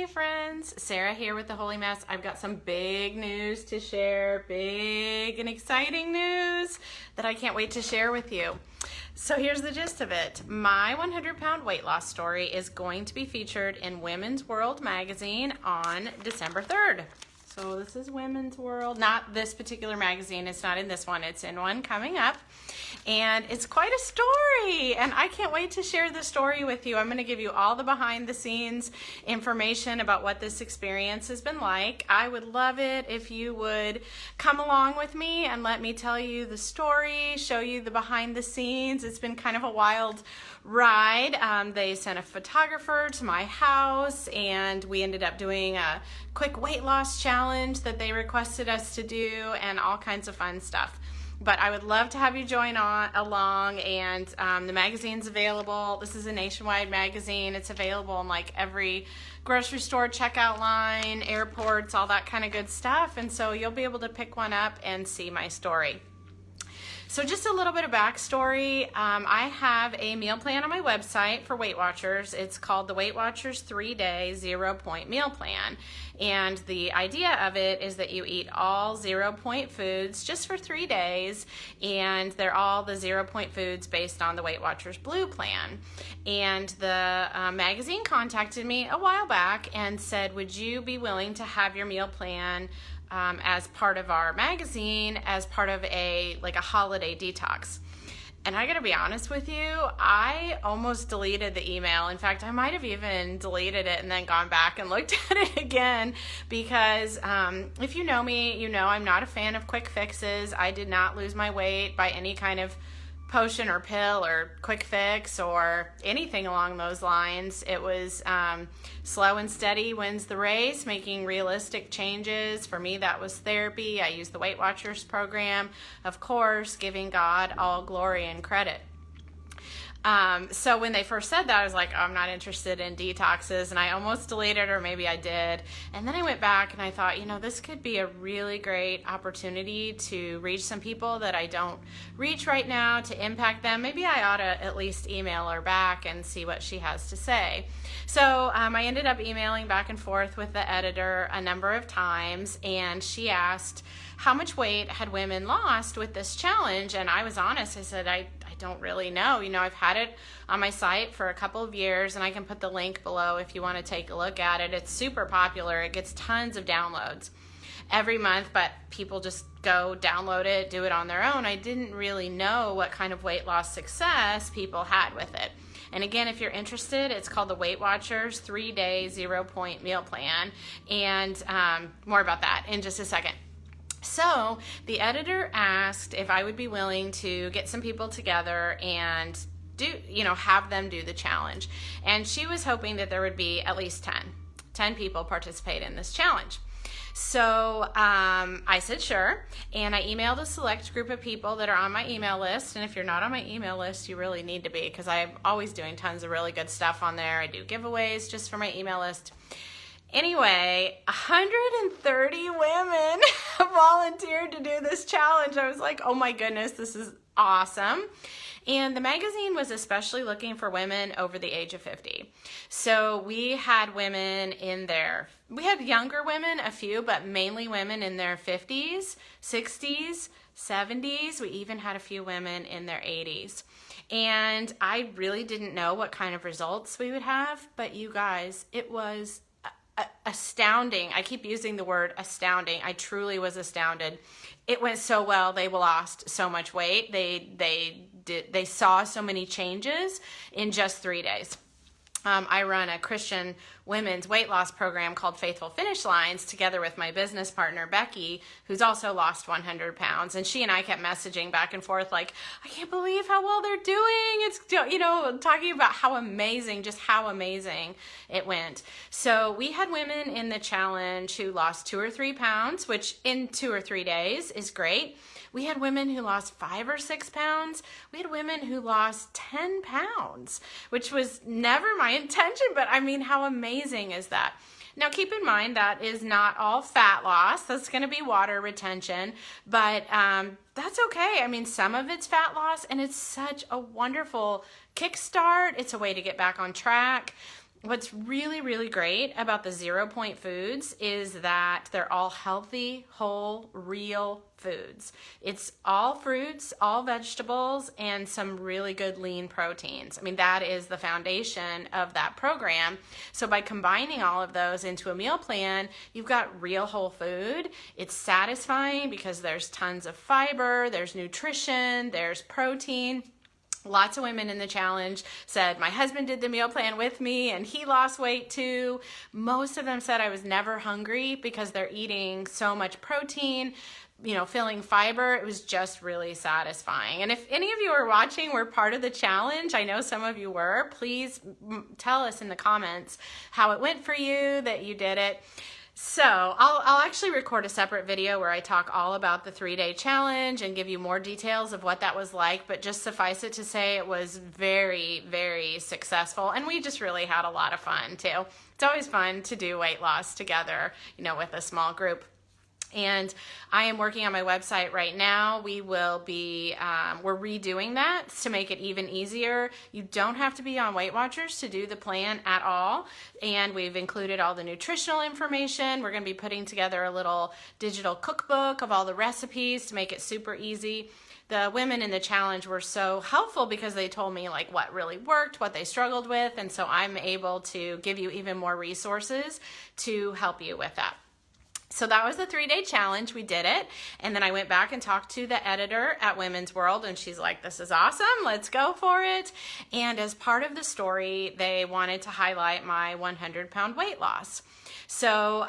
Hey friends, Sarah here with the Holy Mess. I've got some big news to share, big and exciting news that I can't wait to share with you. So here's the gist of it. My 100-pound weight loss story is going to be featured in Women's World magazine on December 3rd. So this is Women's World, not this particular magazine. It's not in this one. It's in one coming up. And it's quite a story, and I can't wait to share the story with you. I'm going to give you all the behind-the-scenes information about what this experience has been like. I would love it if you would come along with me and let me tell you the story, show you the behind-the-scenes. It's been kind of a wild ride. They sent a photographer to my house, and we ended up doing a quick weight loss challenge that they requested us to do, and all kinds of fun stuff. But I would love to have you join along, and the magazine's available. This is a nationwide magazine. It's available in like every grocery store, checkout line, airports, all that kind of good stuff. And so you'll be able to pick one up and see my story. So just a little bit of backstory. I have a meal plan on my website for Weight Watchers. It's called the Weight Watchers 3-Day 0-Point Meal Plan. And the idea of it is that you eat all 0-point foods just for 3 days, and they're all the 0-point foods based on the Weight Watchers Blue Plan. And the magazine contacted me a while back and said, would you be willing to have your meal plan as part of our magazine, as part of a holiday detox? And I gotta be honest with you, I almost deleted the email. In fact, I might have even deleted it and then gone back and looked at it again, because if you know me, you know I'm not a fan of quick fixes. I did not lose my weight by any kind of potion or pill or quick fix or anything along those lines. It was slow and steady wins the race, making realistic changes. For me, that was therapy. I used the Weight Watchers program, of course, giving God all glory and credit. So when they first said that, I was like, oh, I'm not interested in detoxes, and I almost deleted, or maybe I did. And then I went back and I thought, this could be a really great opportunity to reach some people that I don't reach right now, to impact them. Maybe I ought to at least email her back and see what she has to say. So I ended up emailing back and forth with the editor a number of times, and she asked how much weight had women lost with this challenge. And I was honest. I said, I don't really know. I've had it on my site for a couple of years, and I can put the link below if you want to take a look at it. It's super popular. It gets tons of downloads every month, but people just go download it, do it on their own. I didn't really know what kind of weight loss success people had with it. And again, if you're interested, it's called the Weight Watchers 3-Day 0-Point Meal Plan, and more about that in just a second. So the editor asked if I would be willing to get some people together and have them do the challenge. And she was hoping that there would be at least 10 people participate in this challenge. So I said sure, and I emailed a select group of people that are on my email list. And if you're not on my email list, you really need to be, because I'm always doing tons of really good stuff on there. I do giveaways just for my email list. Anyway, 130 women volunteered to do this challenge. I was like, oh my goodness, this is awesome. And the magazine was especially looking for women over the age of 50. So we had women we had younger women, a few, but mainly women in their 50s, 60s, 70s. We even had a few women in their 80s. And I really didn't know what kind of results we would have, but you guys, it was astounding. I keep using the word astounding. I truly was astounded. It went so well. They lost so much weight. They saw so many changes in just 3 days. I run a Christian women's weight loss program called Faithful Finish Lines together with my business partner, Becky, who's also lost 100 pounds. And she and I kept messaging back and forth like, I can't believe how well they're doing. It's, talking about how amazing it went. So we had women in the challenge who lost 2 or 3 pounds, which in 2 or 3 days is great. We had women who lost 5 or 6 pounds. We had women who lost 10 pounds, which was never my intention, but I mean, how amazing is that? Now, keep in mind that is not all fat loss. That's going to be water retention, but that's okay. I mean, some of it's fat loss, and it's such a wonderful kickstart. It's a way to get back on track. what's really, really great about the 0 Point foods is that they're all healthy, whole, real foods. It's all fruits, all vegetables, and some really good lean proteins. I mean, that is the foundation of that program. So by combining all of those into a meal plan, you've got real whole food. It's satisfying because there's tons of fiber, there's nutrition, there's protein. Lots of women in the challenge said, my husband did the meal plan with me and he lost weight too. Most of them said I was never hungry because they're eating so much protein, filling fiber. It was just really satisfying. And if any of you are watching, were part of the challenge, I know some of you were, please tell us in the comments how it went for you, that you did it. So I'll actually record a separate video where I talk all about the 3-day challenge and give you more details of what that was like, but just suffice it to say it was very, very successful, and we just really had a lot of fun too. It's always fun to do weight loss together, with a small group. And I am working on my website right now. We will be, we're redoing that to make it even easier. You don't have to be on Weight Watchers to do the plan at all. And we've included all the nutritional information. We're going to be putting together a little digital cookbook of all the recipes to make it super easy. The women in the challenge were so helpful because they told me like what really worked, what they struggled with. And so I'm able to give you even more resources to help you with that. So that was the 3-day challenge. We did it. And then I went back and talked to the editor at Women's World, and she's like, this is awesome. Let's go for it. And as part of the story, they wanted to highlight my 100-pound weight loss. So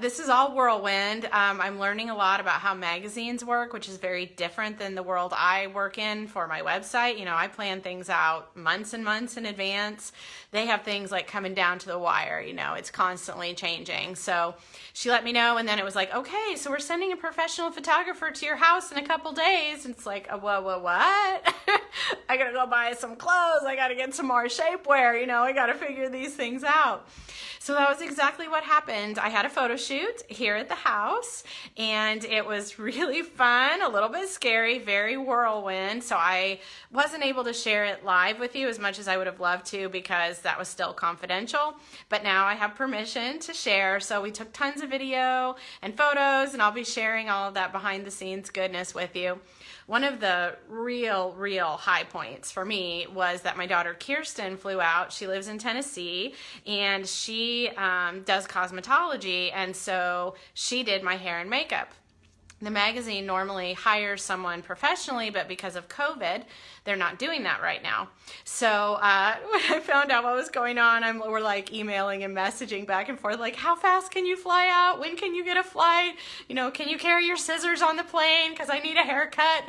this is all whirlwind. I'm learning a lot about how magazines work, which is very different than the world I work in for my website. I plan things out months and months in advance. They have things like coming down to the wire, it's constantly changing. So she let me know, and then it was like, okay, so we're sending a professional photographer to your house in a couple days. And it's like, whoa, what? I gotta go buy some clothes. I gotta get some more shapewear. I gotta figure these things out. So that was exactly what happened. I had a photo shoot here at the house, and it was really fun, a little bit scary, very whirlwind. So I wasn't able to share it live with you as much as I would have loved to because that was still confidential. But now I have permission to share. So we took tons of video and photos, and I'll be sharing all of that behind the scenes goodness with you. One of the real high points for me was that my daughter Kirsten flew out. She lives in Tennessee, and she does cosmetology, and so she did my hair and makeup. The magazine normally hires someone professionally, but because of COVID, they're not doing that right now. So when I found out what was going on, we're like emailing and messaging back and forth, like, how fast can you fly out? When can you get a flight? Can you carry your scissors on the plane? Because I need a haircut.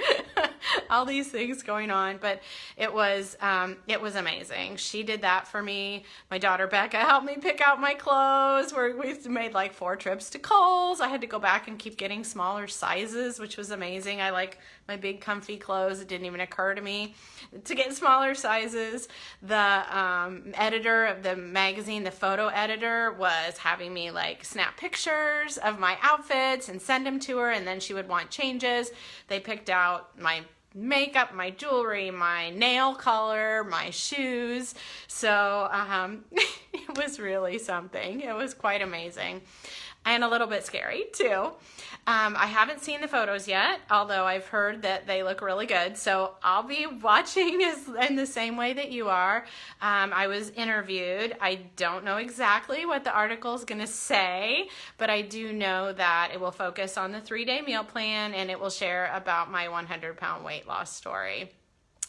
All these things going on, but it was amazing. She did that for me. My daughter Becca helped me pick out my clothes. We made like 4 trips to Kohl's. I had to go back and keep getting smaller sizes, which was amazing. I like my big comfy clothes. It didn't even occur to me to get smaller sizes. The editor of the magazine, the photo editor, was having me like snap pictures of my outfits and send them to her, and then she would want changes. They picked out my makeup, my jewelry, my nail color, my shoes. So it was really something. It was quite amazing. And a little bit scary too. I haven't seen the photos yet, although I've heard that they look really good. So I'll be watching in the same way that you are. I was interviewed. I don't know exactly what the article is going to say, but I do know that it will focus on the 3-day meal plan, and it will share about my 100-pound weight loss story.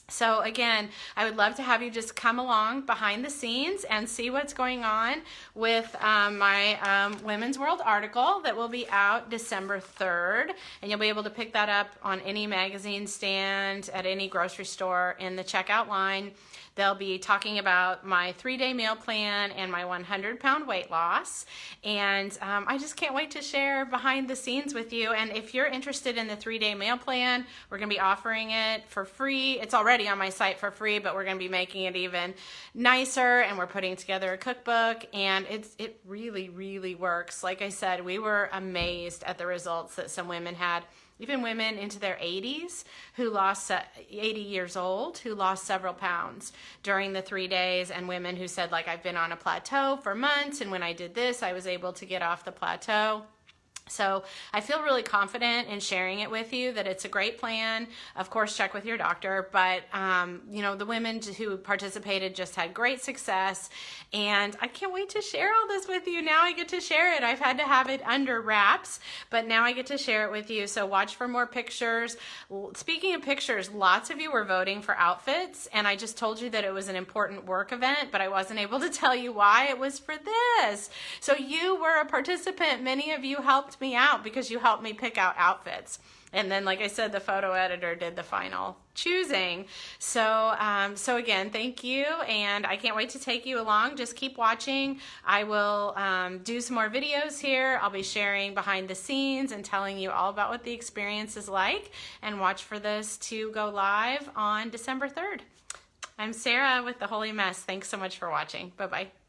So again, I would love to have you just come along behind the scenes and see what's going on with my Women's World article that will be out December 3rd. And you'll be able to pick that up on any magazine stand, at any grocery store in the checkout line. They'll be talking about my 3-day meal plan and my 100-pound weight loss. And I just can't wait to share behind the scenes with you. And if you're interested in the 3-day meal plan, we're going to be offering it for free. It's already on my site for free, but we're going to be making it even nicer. And we're putting together a cookbook, and it really, really works. Like I said, we were amazed at the results that some women had even women into their 80s who lost 80 years old who lost several pounds during the 3 days, and women who said, like, I've been on a plateau for months, and when I did this, I was able to get off the plateau. So I feel really confident in sharing it with you that it's a great plan. Of course, check with your doctor, but you know, the women who participated just had great success, and I can't wait to share all this with you. Now I get to share it. I've had to have it under wraps, but now I get to share it with you. So watch for more pictures. Speaking of pictures, lots of you were voting for outfits, and I just told you that it was an important work event, but I wasn't able to tell you why it was for this. So you were a participant. Many of you helped me out because you helped me pick out outfits, and then, like I said, the photo editor did the final choosing. So so again, thank you, and I can't wait to take you along. Just keep watching. I will do some more videos here. I'll be sharing behind the scenes and telling you all about what the experience is like, and watch for this to go live on December 3rd. I'm Sarah with The Holy Mess. Thanks so much for watching. Bye-bye.